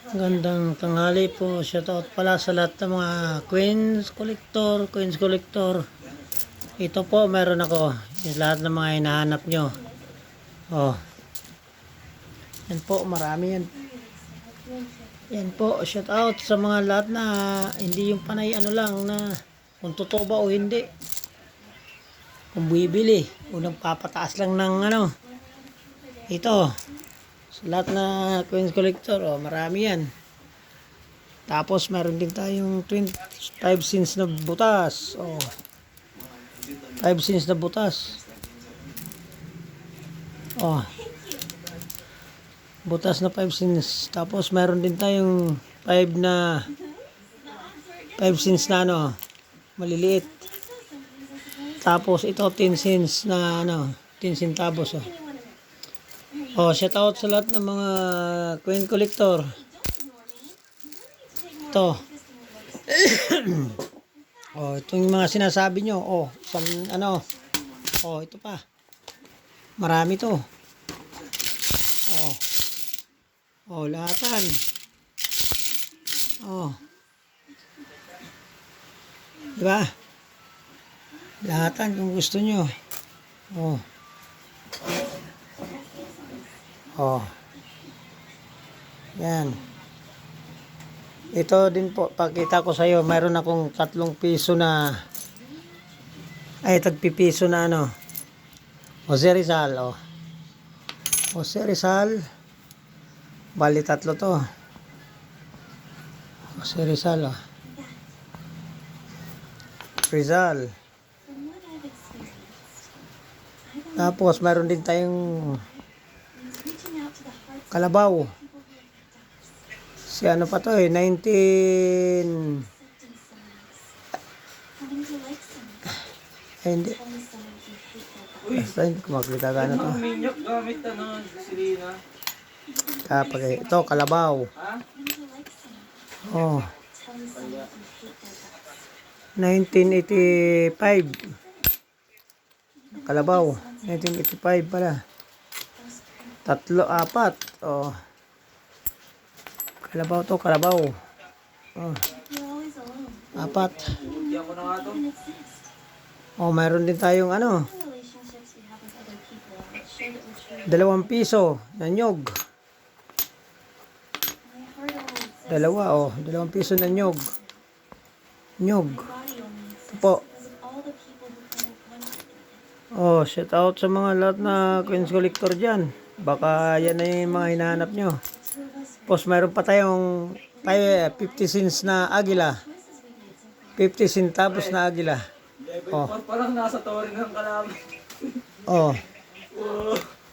Gandang tanghali po. Shoutout pala sa lahat ng mga Queens Collector. Ito po, meron ako. Yung lahat ng mga hinahanap nyo. Oh. Yan po, marami yan. Yan po, shoutout sa mga lahat na hindi yung panay ano lang na kung totoo ba o hindi. Kung bibili, unang papataas lang ng ano. Ito. Sa lahat na Queens Collector, oh, marami yan. Tapos meron din tayong 5 cents na butas. Oh. 5 cents na butas. Oh. Butas na 5 cents. Tapos meron din tayong 5 cents na ano, maliliit. Tapos ito 10 cents na ano, 10 centavos. Oh. Oh, shout out sa lahat ng mga Queen Collector. Ito. Oh, itong mga sinasabi nyo. Oh, isang ano. Oh, ito pa. Marami to. Oh. Oh, lahatan. Oh. Diba? Lahatan kung gusto nyo. Oh. Oh. Yan. Ito din po, pakita ko sa iyo, mayroon akong 3 piso na tagpipiso na ano. Jose Rizal, oh. Jose Rizal. Bali 3 to. Jose Rizal, oh. Rizal. Tapos mayroon din tayong Kalabaw. Si ano pa to 19... hindi. Basta hindi ko makita ka na to. Minyok gamit na gasolina. Kapag ito, Kalabaw. Oh. 1985. Kalabaw. 1985 pala. 3, 4. Oh. Kalabaw to, Kalabaw. Oh. 4. Diyan ko na nga to. Oh, mayroon din tayong ano. 2 piso na nyog. 2, oh. 2 piso na nyog. Nyog. Ito po. Oh, shout out sa mga lahat na Queens Collector dyan. Baka yan na yung mga hinahanap nyo. Tapos mayroon pa tayong 50 cents na agila. 50 centavos na agila. Oh. Parang nasa toring ng kalaban. Oh.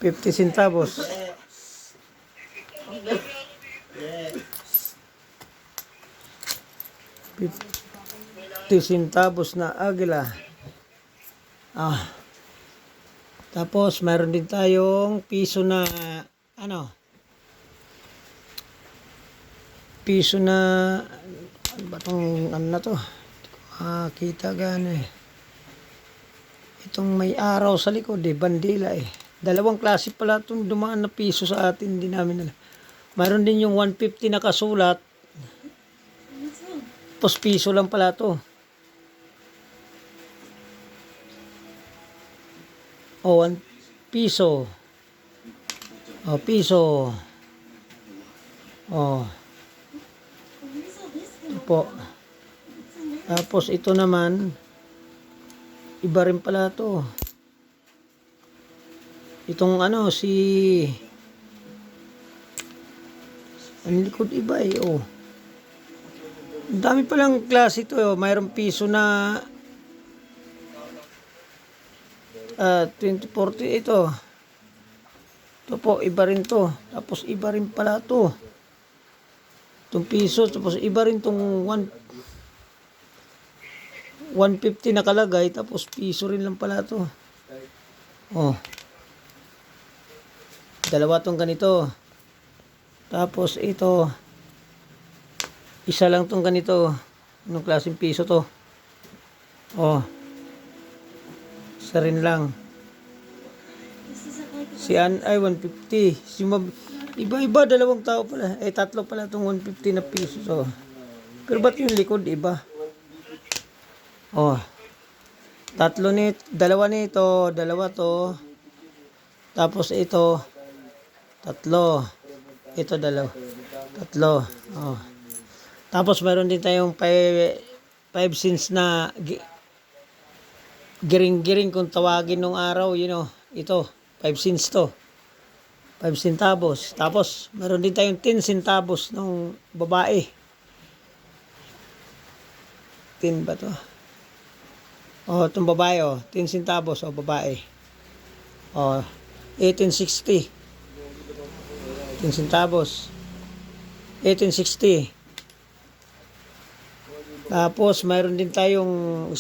50 centavos. $50 na agila. Ah. Tapos meron din tayong piso na ano? Piso na ano ba tong ano na to? Kita gana eh. Itong may araw sa likod bandila eh. 2 klase pala itong dumaan na piso sa atin, hindi namin alam. Mayroon din yung 150 na kasulat. Tapos piso lang pala to. Oh, 1 piso. Oh, piso. Oh. Ito po. Tapos ito naman, iba rin pala to. Itong ano, ang likod iba eh, oh. Ang dami palang klase ito, oh. Mayroong piso na 2040 ito. Ito po, iba rin to. Tapos iba rin pala to. Itong piso, tapos iba rin itong 150 nakalagay, tapos piso rin lang pala to. Oh. 2 tong ganito. Tapos ito, isa lang tong ganito. Anong klaseng piso to? Oh. Isa rin lang. Si ay 150. Iba-iba, dalawang tao pala. Eh, tatlo pala itong 150 na piso. So, pero ba't yung likod iba? Oh, dalawa nito, dalawa to. Tapos ito, tatlo. Ito dalawa. Tatlo. Oh. Tapos meron din tayong 5 cents na giring-giring kung tawagin nung araw, ito, 5 cents to. 5 centavos. Tapos, meron din tayong 10 centavos ng babae. 10 ba to? Oh, itong babae, 10 centavos, babae. 1860. 10 centavos. 1860. Tapos, mayroon din tayong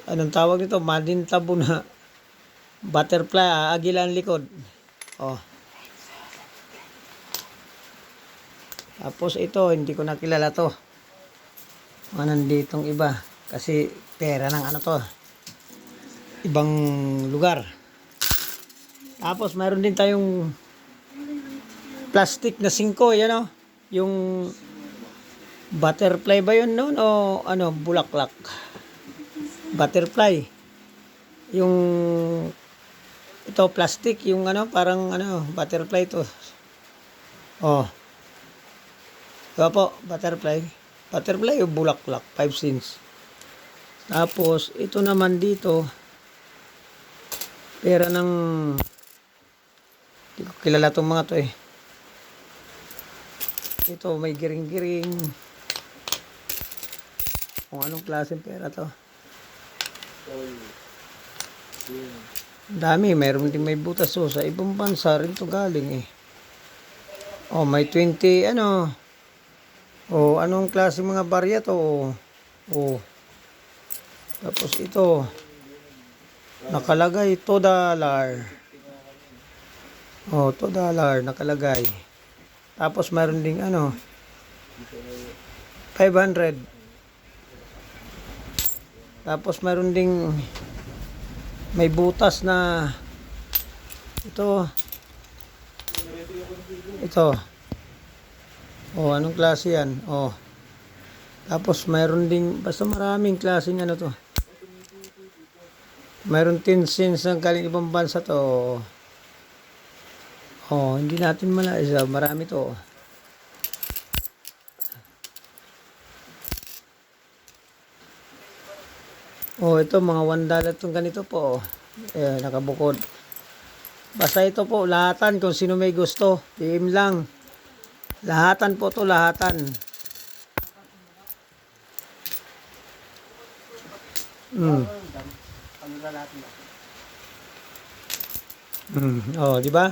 anong tawag nito? Madintabo na butterfly, agila ang likod. Tapos ito, hindi ko nakilala to. Nanditong iba. Kasi pera ng to. Ibang lugar. Tapos mayroon din tayong plastic na 5, yan yung butterfly ba yun noon o bulaklak? Butterfly. Yung ito plastic, yung parang butterfly to. Diba po, butterfly. Butterfly o bulaklak, 5 cents. Tapos ito naman dito, pera ng hindi ko kilala tong mga to eh. Ito may giring-giring. Kung anong klaseng pera to. Ang dami, mayroon din may butas sa ibang bansa rin to galing eh. May 20 anong klase mga barya to? Tapos ito nakalagay $2. $2 nakalagay. Tapos mayroon ding 500. Tapos mayroon ding may butas na ito. Anong klase yan? Tapos mayroon ding basta maraming klaseng to. Mayroon 10 cents ng galing ibang bansa to. Hindi natin malaisa, marami to. Ito mga $1 itong ganito po. Nakabukod. Basta ito po, lahatan kung sino may gusto. PM lang. Lahatan po to, lahatan. Di ba?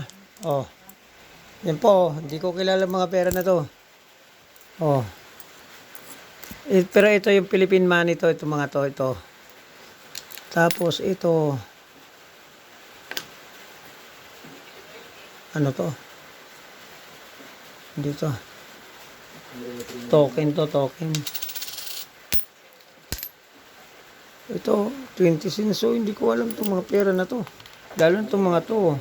Yan po, hindi ko kilala mga pera na to. Pero ito yung Philippine money to, ito mga to, ito. Tapos ito, ano to? Dito. Token to, token. Ito, 20 cents. So, hindi ko alam itong mga pera na to. Lalo itong mga to.